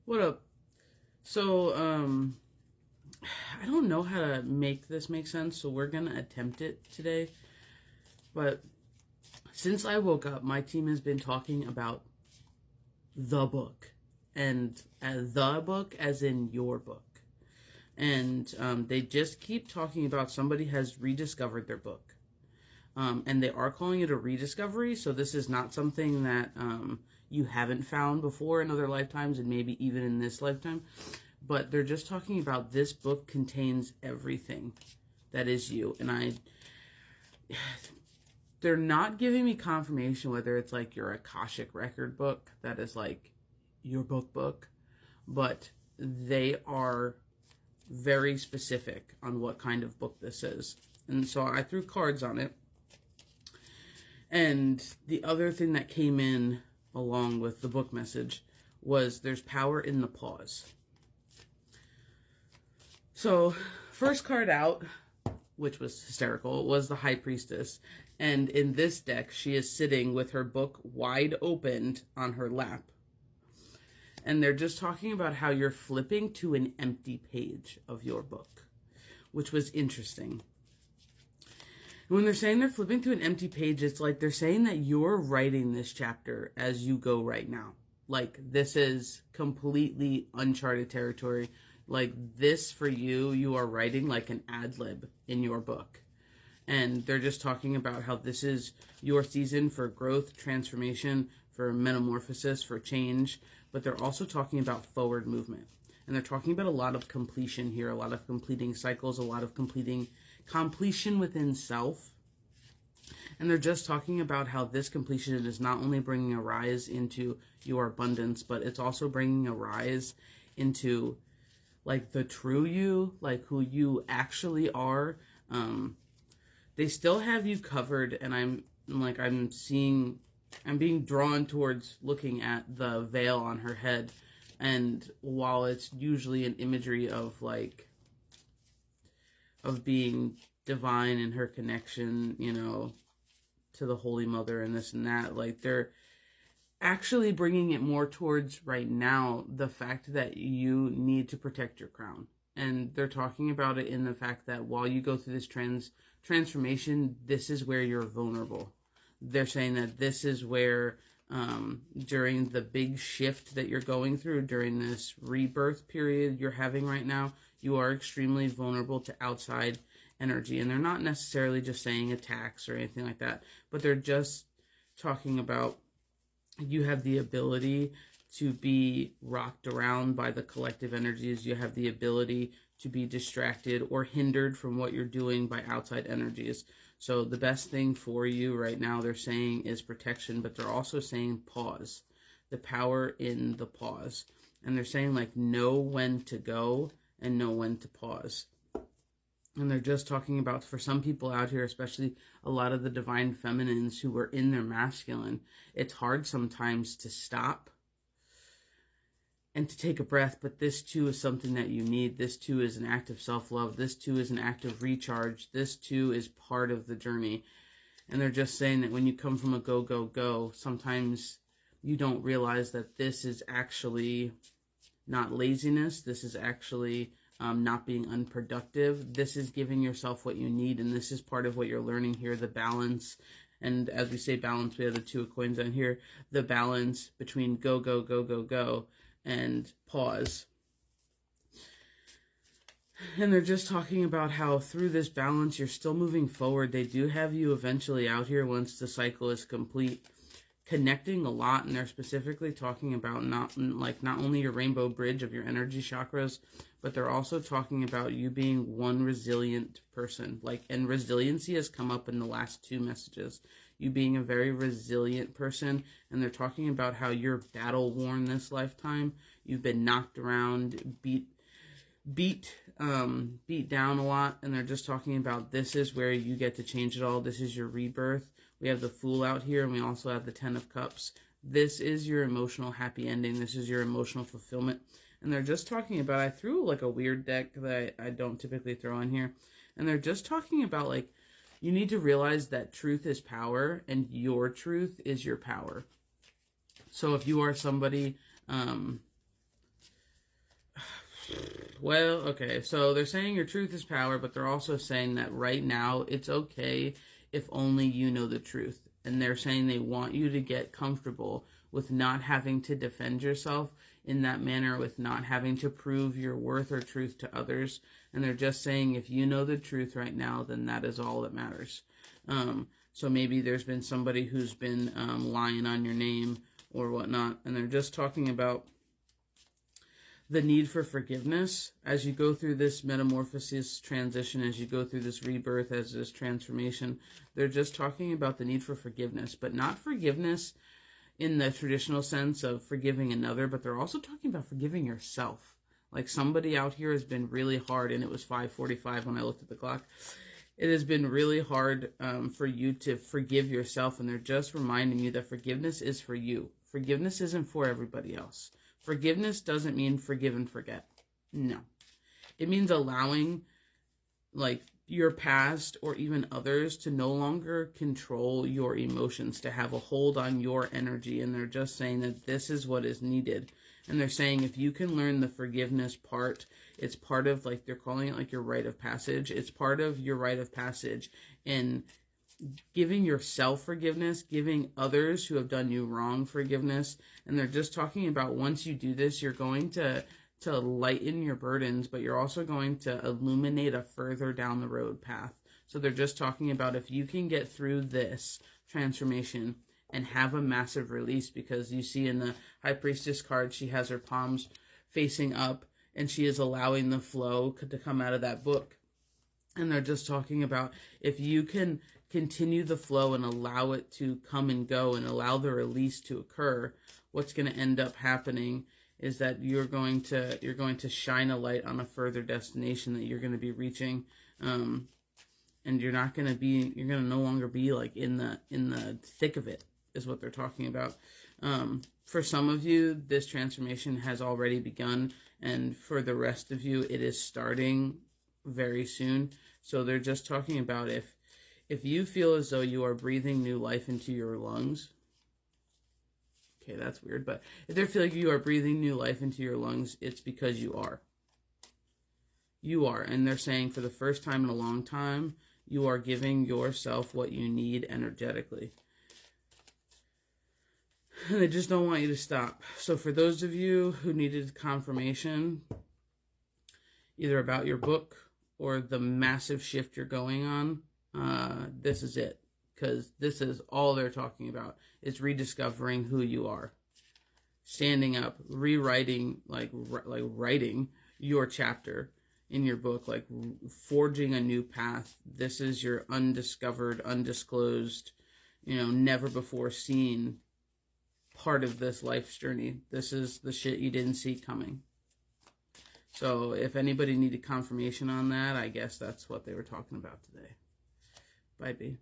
What up? So, I don't know how to make this make sense, so we're gonna attempt it today. But since I woke up, my team has been talking about the book, and the book as in your book. And they just keep talking about somebody has rediscovered their book. And they are calling it a rediscovery, so this is not something that you haven't found before in other lifetimes, and maybe even in this lifetime. But they're just talking about this book contains everything that is you. And they're not giving me confirmation whether it's like your Akashic record book, that is like your book, but they are very specific on what kind of book this is. And so I threw cards on it. And the other thing that came in along with the book message was there's power in the pause. So first card out, which was hysterical, was the High Priestess. And in this deck, she is sitting with her book wide opened on her lap. And they're just talking about how you're flipping to an empty page of your book, which was interesting. When they're saying they're flipping to an empty page, it's like they're saying that you're writing this chapter as you go right now. Like, this is completely uncharted territory. Like, this for you, you are writing like an ad-lib in your book. And they're just talking about how this is your season for growth, transformation, for metamorphosis, for change. But they're also talking about forward movement. And they're talking about a lot of completion here, a lot of completing cycles, a lot of completion within self. And they're just talking about how this completion is not only bringing a rise into your abundance, but it's also bringing a rise into like the true you, like who you actually are. They still have you covered, and I'm being drawn towards looking at the veil on her head. And while it's usually an imagery of like, of being divine and her connection, you know, to the Holy Mother and this and that, like they're actually bringing it more towards right now the fact that you need to protect your crown. And they're talking about it in the fact that while you go through this transformation, this is where you're vulnerable. They're saying that this is where during the big shift that you're going through, during this rebirth period you're having right now, you are extremely vulnerable to outside energy. And they're not necessarily just saying attacks or anything like that, but they're just talking about you have the ability to be rocked around by the collective energies. You have the ability to be distracted or hindered from what you're doing by outside energies. So the best thing for you right now, they're saying, is protection, but they're also saying pause. The power in the pause. And they're saying, like, know when to go and know when to pause. And they're just talking about, for some people out here, especially a lot of the divine feminines who are in their masculine, it's hard sometimes to stop and to take a breath, but this too is something that you need. This too is an act of self-love. This too is an act of recharge. This too is part of the journey. And they're just saying that when you come from a go, go, go, sometimes you don't realize that this is actually not laziness. This is actually not being unproductive. This is giving yourself what you need, and this is part of what you're learning here, the balance. And as we say balance, we have the two of coins on here, the balance between go, go, go, go, go, and pause. And they're just talking about how through this balance, you're still moving forward. They do have you eventually out here once the cycle is complete, connecting a lot. And they're specifically talking about not only your rainbow bridge of your energy chakras, but they're also talking about you being one resilient person. And resiliency has come up in the last two messages. You being a very resilient person. And they're talking about how you're battle worn this lifetime. You've been knocked around, beat down a lot. And they're just talking about this is where you get to change it all. This is your rebirth. We have the Fool out here, and we also have the Ten of Cups. This is your emotional happy ending. This is your emotional fulfillment. And they're just talking about, I threw like a weird deck that I don't typically throw on here. And they're just talking about, like, you need to realize that truth is power, and your truth is your power. So if you are somebody Well, okay, so they're saying your truth is power, but they're also saying that right now it's okay if only you know the truth. And they're saying they want you to get comfortable with not having to defend yourself in that manner, with not having to prove your worth or truth to others. And they're just saying if you know the truth right now, then that is all that matters. So maybe there's been somebody who's been lying on your name or whatnot, and they're just talking about the need for forgiveness as you go through this metamorphosis transition, as you go through this rebirth, as this transformation. They're just talking about the need for forgiveness, but not forgiveness in the traditional sense of forgiving another, but they're also talking about forgiving yourself. Like somebody out here has been really hard, and it was 5:45 when I looked at the clock. It has been really hard for you to forgive yourself, and they're just reminding you that forgiveness is for you. Forgiveness isn't for everybody else. Forgiveness doesn't mean forgive and forget. No. It means allowing like your past or even others to no longer control your emotions, to have a hold on your energy. And they're just saying that this is what is needed. And they're saying if you can learn the forgiveness part, it's part of, like, they're calling it like your rite of passage. It's part of your rite of passage in giving yourself forgiveness, giving others who have done you wrong forgiveness. And they're just talking about once you do this, you're going to lighten your burdens, but you're also going to illuminate a further down the road path. So they're just talking about if you can get through this transformation and have a massive release, because you see in the High Priestess card, she has her palms facing up and she is allowing the flow to come out of that book. And they're just talking about if you can continue the flow and allow it to come and go and allow the release to occur, what's going to end up happening is that you're going to shine a light on a further destination that you're going to be reaching, and you're going to no longer be like in the thick of it, is what they're talking about. For some of you, this transformation has already begun, and for the rest of you, it is starting very soon. So they're just talking about if you feel as though you are breathing new life into your lungs. Okay, that's weird, but if they feel like you are breathing new life into your lungs, it's because you are. You are, and they're saying for the first time in a long time, you are giving yourself what you need energetically. And they just don't want you to stop. So for those of you who needed confirmation, either about your book or the massive shift you're going on, this is it. Because this is all they're talking about. It's rediscovering who you are. Standing up, rewriting, like writing your chapter in your book, like forging a new path. This is your undiscovered, undisclosed, never before seen part of this life's journey. This is the shit you didn't see coming. So if anybody needed confirmation on that, I guess that's what they were talking about today. Bye, B.